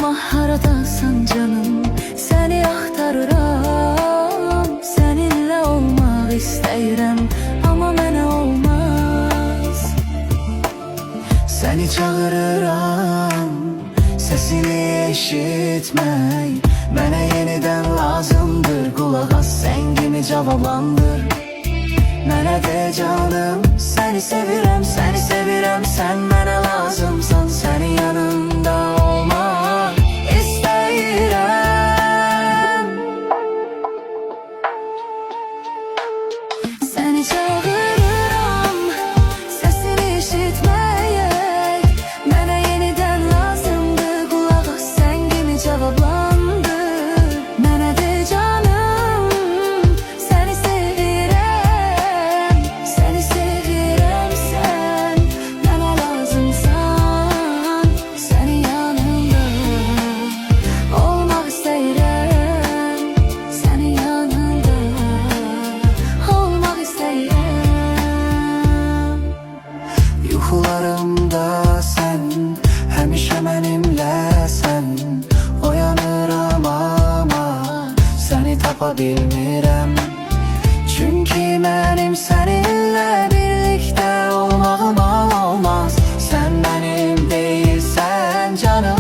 Amma haradasan canım, seni axtarıram. Seninle olmaq istəyirəm, amma mənə olmaz. Seni çağırıram, sesini eşitmək mənə yenidən lazımdır. Qulaq as, səngimi cavablandır. Mənə de canım, seni sevirəm, seni sevirəm. Sən mənə lazımsan, sənin yanında olmaq istəyirəm. Seni çağırıram, sesini eşitməyə mənə yenidən lazımdır. Qulaq as, səngimi cavablandır. Mənə de canım, seni sevirəm, seni sevirəm. Sən mənə lazımsan, sənin yanında olmaq istəyirəm. Sənin yanında olmaq istəyirəm. Yuxularımda sən, həmişə mənimləsən. Oyanıram amma səni tapa bilmirəm. Çünki mənim səninlə birlikdə olmağıma olmaz. Sən mənim deyilsən canım.